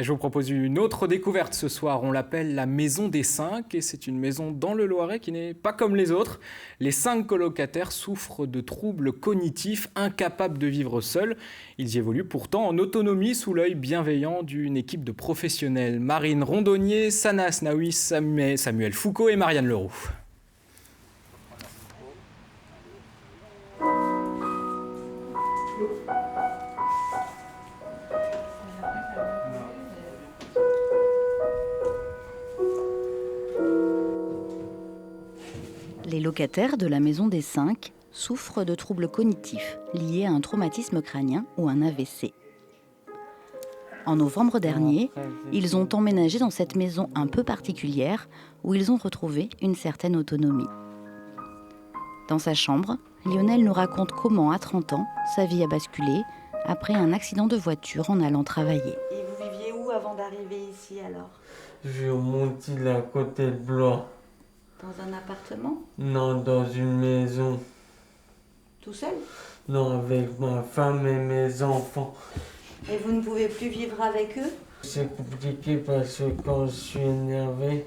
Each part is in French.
Je vous propose une autre découverte ce soir. On l'appelle la Maison des 5 et c'est une maison dans le Loiret qui n'est pas comme les autres. Les 5 colocataires souffrent de troubles cognitifs, incapables de vivre seuls. Ils y évoluent pourtant en autonomie sous l'œil bienveillant d'une équipe de professionnels. Marine Rondonnier, Sana Asnaoui, Samuel Foucault et Marianne Leroux. Les locataires de la Maison des 5 souffrent de troubles cognitifs liés à un traumatisme crânien ou un AVC. En novembre dernier, ils ont emménagé dans cette maison un peu particulière où ils ont retrouvé une certaine autonomie. Dans sa chambre, Lionel nous raconte comment, à 30 ans, sa vie a basculé après un accident de voiture en allant travailler. Et vous viviez où avant d'arriver ici alors ? Je monte à côté de Blois. Dans un appartement ? Non, dans une maison. Tout seul ? Non, avec ma femme et mes enfants. Et vous ne pouvez plus vivre avec eux ? C'est compliqué parce que quand je suis énervé,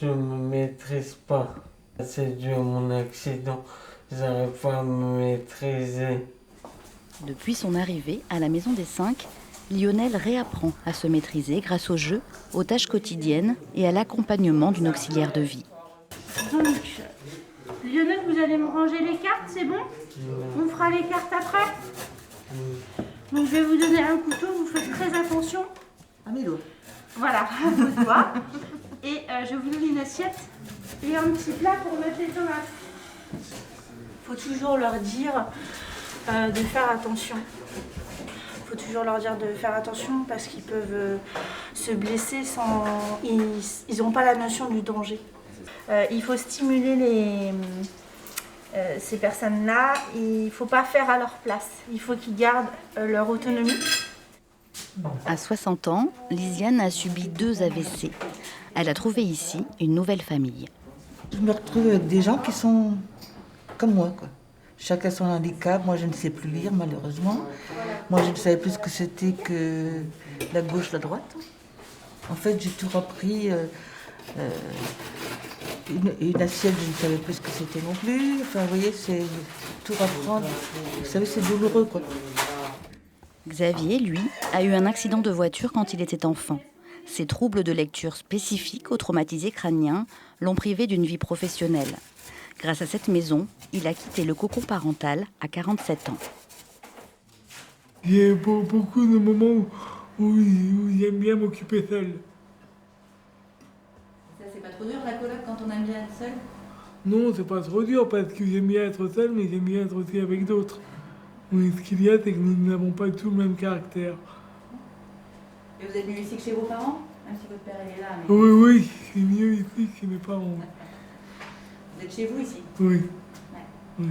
je ne me maîtrise pas. C'est dû à mon accident. J'arrive pas à me maîtriser. Depuis son arrivée à la Maison des 5, Lionel réapprend à se maîtriser grâce au jeu, aux tâches quotidiennes et à l'accompagnement d'une auxiliaire de vie. Donc, Lionel, vous allez me ranger les cartes, c'est bon ? On fera les cartes après ? Donc, je vais vous donner un couteau, vous faites très attention. À mes doigts. Voilà, à vos doigts. Et je vous donne une assiette et un petit plat pour mettre les tomates. Il faut toujours leur dire de faire attention. Il faut toujours leur dire de faire attention parce qu'ils peuvent se blesser sans... Ils n'ont pas la notion du danger. Il faut stimuler ces personnes-là. Il ne faut pas faire à leur place. Il faut qu'ils gardent leur autonomie. À 60 ans, Lisiane a subi 2 AVC. Elle a trouvé ici une nouvelle famille. Je me retrouve avec des gens qui sont comme moi, quoi. Chacun son handicap. Moi, je ne sais plus lire, malheureusement. Moi, je ne savais plus ce que c'était que la gauche, la droite. En fait, j'ai tout repris. Une assiette, je ne savais plus ce que c'était non plus. Enfin, vous voyez, c'est tout reprendre. Vous savez, c'est douloureux, quoi. Xavier, lui, a eu un accident de voiture quand il était enfant. Ces troubles de lecture spécifiques aux traumatisés crâniens l'ont privé d'une vie professionnelle. Grâce à cette maison, il a quitté le cocon parental à 47 ans. Il y a beaucoup de moments où j'aime bien m'occuper seul. Ça, c'est pas trop dur la coloc quand on aime bien être seul ? Non, c'est pas trop dur parce que j'aime bien être seul, mais j'aime bien être aussi avec d'autres. Oui, ce qu'il y a, c'est que nous n'avons pas tous le même caractère. Et vous êtes venu ici que chez vos parents ? Même si votre père il est là. Mais... Oui, c'est mieux ici que chez mes parents. Vous êtes chez vous ici ? Oui. Ouais. Oui.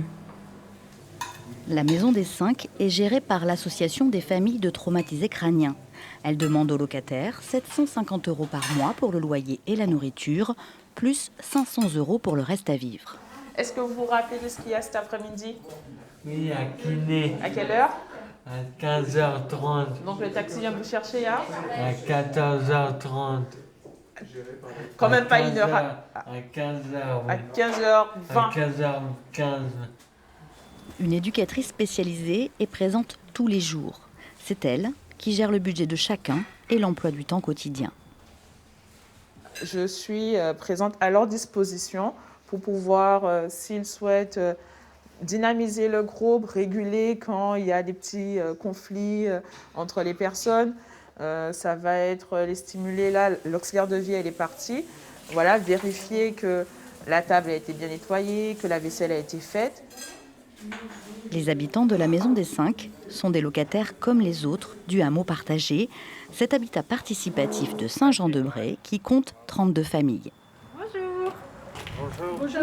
La Maison des 5 est gérée par l'Association des familles de traumatisés crâniens. Elle demande aux locataires 750 € par mois pour le loyer et la nourriture, plus 500 € pour le reste à vivre. Est-ce que vous vous rappelez de ce qu'il y a cet après-midi ? Oui, à kiné. À quelle heure ? À 15h30. Donc le taxi vient vous chercher à 14h30. Quand même pas une heure. À 15h. À 15h20. À 15h15. Une éducatrice spécialisée est présente tous les jours. C'est elle qui gère le budget de chacun et l'emploi du temps quotidien. Je suis présente à leur disposition pour pouvoir, s'ils souhaitent, dynamiser le groupe, réguler quand il y a des petits conflits entre les personnes. Ça va être les stimuler. Là, l'auxiliaire de vie, elle est partie. Voilà, vérifier que la table a été bien nettoyée, que la vaisselle a été faite. Les habitants de la Maison des 5 sont des locataires comme les autres du hameau partagé, cet habitat participatif de Saint-Jean-de-Bray qui compte 32 familles. Bonjour. Bonjour. Bonjour.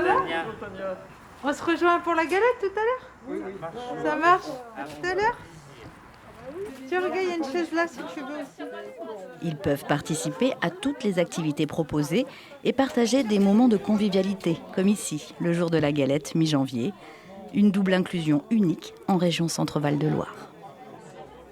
On se rejoint pour la galette tout à l'heure ? Oui. Ça marche ? À tout à l'heure ? Tiens, regarde, il y a une chaise là si tu veux aussi. Ils peuvent participer à toutes les activités proposées et partager des moments de convivialité, comme ici, le jour de la galette mi-janvier. Une double inclusion unique en région Centre-Val de Loire.